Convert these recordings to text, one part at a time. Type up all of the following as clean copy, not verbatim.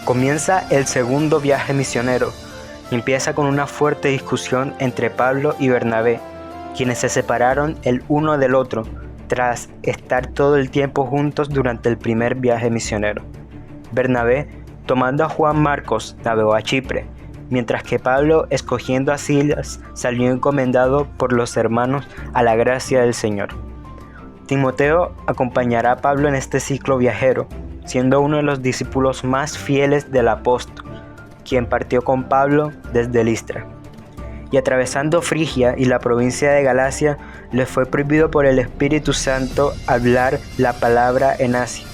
Comienza el segundo viaje misionero. Empieza con una fuerte discusión entre Pablo y Bernabé, quienes se separaron el uno del otro tras estar todo el tiempo juntos durante el primer viaje misionero. Bernabé, tomando a Juan Marcos, navegó a Chipre, mientras que Pablo, escogiendo a Silas, salió encomendado por los hermanos a la gracia del Señor. Timoteo acompañará a Pablo en este ciclo viajero, siendo uno de los discípulos más fieles del apóstol, quien partió con Pablo desde Listra. Y atravesando Frigia y la provincia de Galacia, les fue prohibido por el Espíritu Santo hablar la palabra en Asia.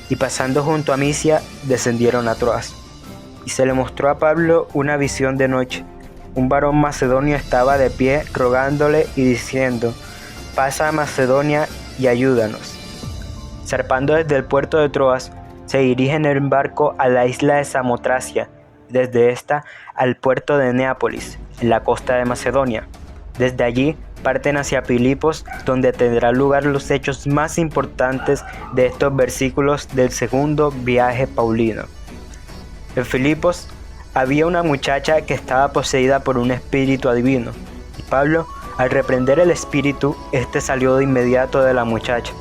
Y pasando junto a Misia, descendieron a Troas. Y se le mostró a Pablo una visión de noche. Un varón macedonio estaba de pie rogándole y diciendo: «Pasa a Macedonia y ayúdanos». Zarpando desde el puerto de Troas, se dirigen en barco a la isla de Samotracia, desde esta al puerto de Neápolis, en la costa de Macedonia. Desde allí parten hacia Filipos, donde tendrán lugar los hechos más importantes de estos versículos del segundo viaje paulino. En Filipos había una muchacha que estaba poseída por un espíritu adivino, y Pablo, al reprender el espíritu, este salió de inmediato de la muchacha.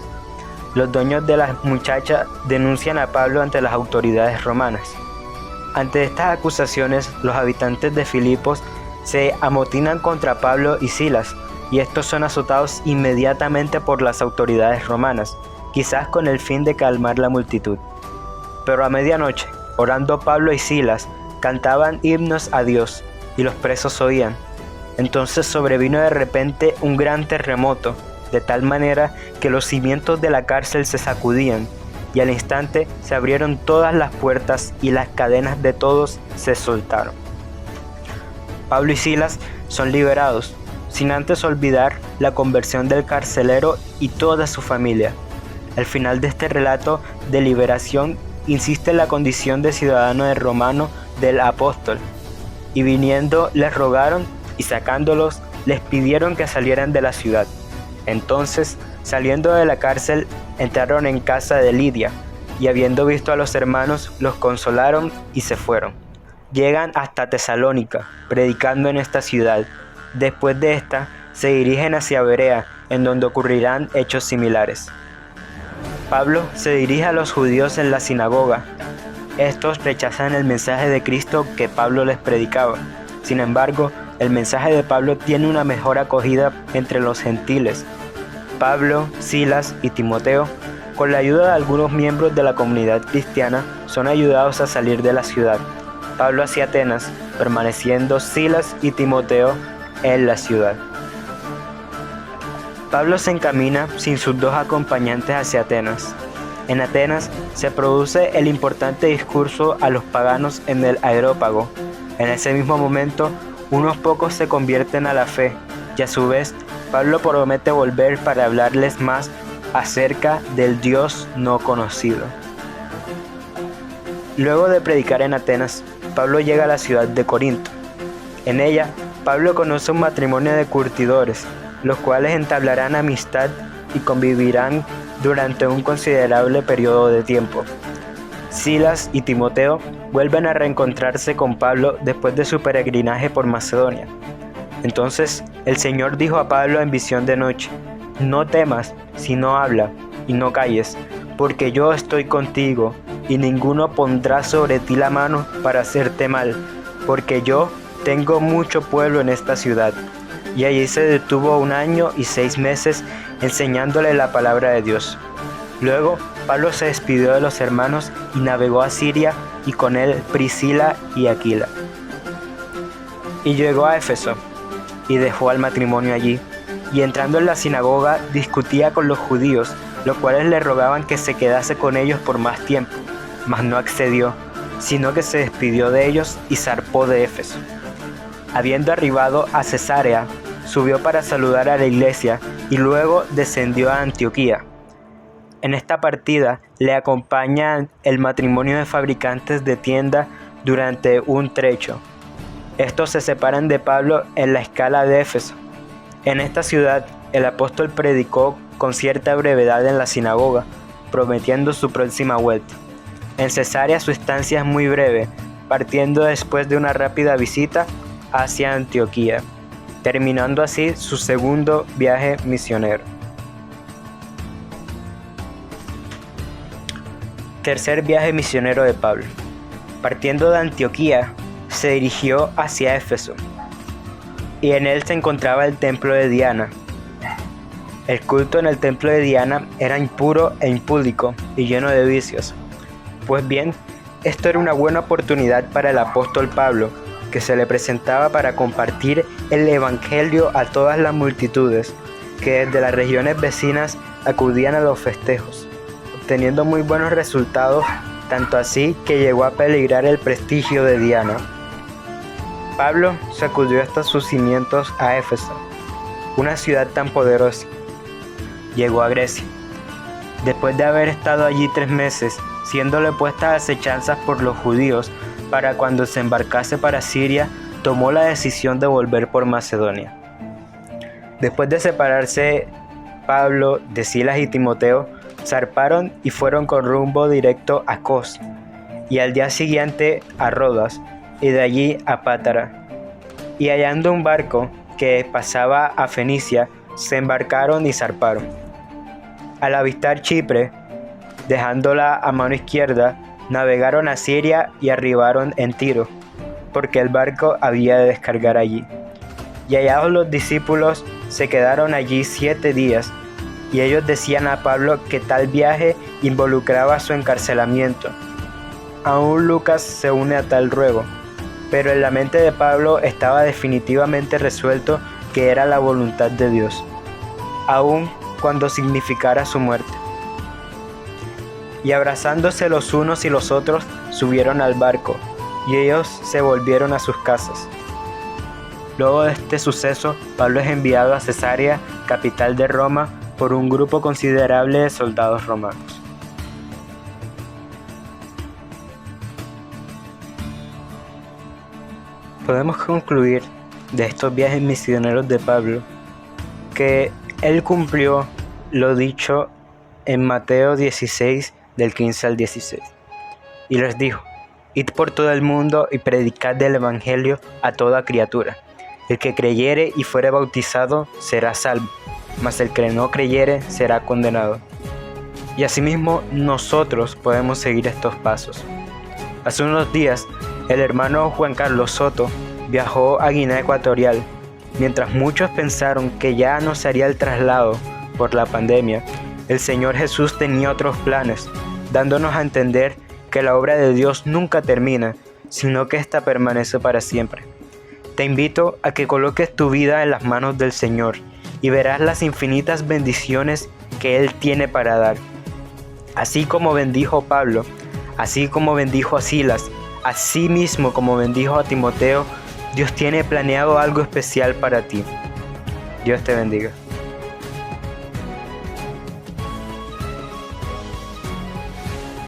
Los dueños de la muchacha denuncian a Pablo ante las autoridades romanas. Ante estas acusaciones, los habitantes de Filipos se amotinan contra Pablo y Silas, y estos son azotados inmediatamente por las autoridades romanas, quizás con el fin de calmar la multitud. Pero a medianoche, orando Pablo y Silas, cantaban himnos a Dios, y los presos oían. Entonces sobrevino de repente un gran terremoto, de tal manera que los cimientos de la cárcel se sacudían, y al instante se abrieron todas las puertas y las cadenas de todos se soltaron. Pablo y Silas son liberados, sin antes olvidar la conversión del carcelero y toda su familia. Al final de este relato de liberación insiste en la condición de ciudadano de romano del apóstol, y viniendo les rogaron y sacándolos les pidieron que salieran de la ciudad. Entonces, saliendo de la cárcel, entraron en casa de Lidia, y habiendo visto a los hermanos, los consolaron y se fueron. Llegan hasta Tesalónica, predicando en esta ciudad. Después de esta, se dirigen hacia Berea, en donde ocurrirán hechos similares. Pablo se dirige a los judíos en la sinagoga. Estos rechazan el mensaje de Cristo que Pablo les predicaba. Sin embargo, el mensaje de Pablo tiene una mejor acogida entre los gentiles. Pablo, Silas y Timoteo, con la ayuda de algunos miembros de la comunidad cristiana, son ayudados a salir de la ciudad. Pablo hacia Atenas, permaneciendo Silas y Timoteo en la ciudad. Pablo se encamina sin sus dos acompañantes hacia Atenas. En Atenas se produce el importante discurso a los paganos en el Areópago. En ese mismo momento, unos pocos se convierten a la fe, y a su vez, Pablo promete volver para hablarles más acerca del Dios no conocido. Luego de predicar en Atenas, Pablo llega a la ciudad de Corinto. En ella, Pablo conoce un matrimonio de curtidores, los cuales entablarán amistad y convivirán durante un considerable periodo de tiempo. Silas y Timoteo vuelven a reencontrarse con Pablo después de su peregrinaje por Macedonia. Entonces el Señor dijo a Pablo en visión de noche: «No temas, sino habla, y no calles, porque yo estoy contigo, y ninguno pondrá sobre ti la mano para hacerte mal, porque yo tengo mucho pueblo en esta ciudad». Y allí se detuvo 1 año y 6 meses enseñándole la palabra de Dios. Luego Pablo se despidió de los hermanos y navegó a Siria, y con él Priscila y Aquila. Y llegó a Éfeso, y dejó al matrimonio allí, y entrando en la sinagoga discutía con los judíos, los cuales le rogaban que se quedase con ellos por más tiempo, mas no accedió, sino que se despidió de ellos y zarpó de Éfeso. Habiendo arribado a Cesarea, subió para saludar a la iglesia y luego descendió a Antioquía. En esta partida le acompaña el matrimonio de fabricantes de tienda durante un trecho. Estos se separan de Pablo en la escala de Éfeso. En esta ciudad el apóstol predicó con cierta brevedad en la sinagoga, prometiendo su próxima vuelta. En Cesarea su estancia es muy breve, partiendo después de una rápida visita hacia Antioquía, terminando así su segundo viaje misionero. Tercer viaje misionero de Pablo. Partiendo de Antioquía, se dirigió hacia Éfeso, y en él se encontraba el templo de Diana. El culto en el templo de Diana era impuro e impúdico y lleno de vicios. Pues bien, esto era una buena oportunidad para el apóstol Pablo, que se le presentaba para compartir el evangelio a todas las multitudes que desde las regiones vecinas acudían a los festejos, obteniendo muy buenos resultados, tanto así que llegó a peligrar el prestigio de Diana. Pablo sacudió hasta sus cimientos a Éfeso, una ciudad tan poderosa. Llegó a Grecia. Después de haber estado allí 3 meses, siéndole puestas acechanzas por los judíos para cuando se embarcase para Siria, tomó la decisión de volver por Macedonia. Después de separarse Pablo de Silas y Timoteo, zarparon y fueron con rumbo directo a Cos, y al día siguiente a Rodas, y de allí a Pátara. Y hallando un barco que pasaba a Fenicia, se embarcaron y zarparon. Al avistar Chipre, dejándola a mano izquierda, navegaron a Siria y arribaron en Tiro, porque el barco había de descargar allí. Y hallados los discípulos, se quedaron allí 7 días, y ellos decían a Pablo que tal viaje involucraba su encarcelamiento. Aún Lucas se une a tal ruego, pero en la mente de Pablo estaba definitivamente resuelto que era la voluntad de Dios, aun cuando significara su muerte. Y abrazándose los unos y los otros, subieron al barco, y ellos se volvieron a sus casas. Luego de este suceso, Pablo es enviado a Cesarea, capital de Roma, por un grupo considerable de soldados romanos. Podemos concluir de estos viajes misioneros de Pablo que él cumplió lo dicho en Mateo 16, del 15 al 16. Y les dijo: id por todo el mundo y predicad el evangelio a toda criatura. El que creyere y fuere bautizado será salvo, mas el que no creyere será condenado. Y asimismo nosotros podemos seguir estos pasos. Hace unos días, el hermano Juan Carlos Soto viajó a Guinea Ecuatorial. Mientras muchos pensaron que ya no se haría el traslado por la pandemia, el Señor Jesús tenía otros planes, dándonos a entender que la obra de Dios nunca termina, sino que ésta permanece para siempre. Te invito a que coloques tu vida en las manos del Señor y verás las infinitas bendiciones que Él tiene para dar. Así como bendijo a Pablo, así como bendijo a Silas, así mismo como bendijo a Timoteo, Dios tiene planeado algo especial para ti. Dios te bendiga.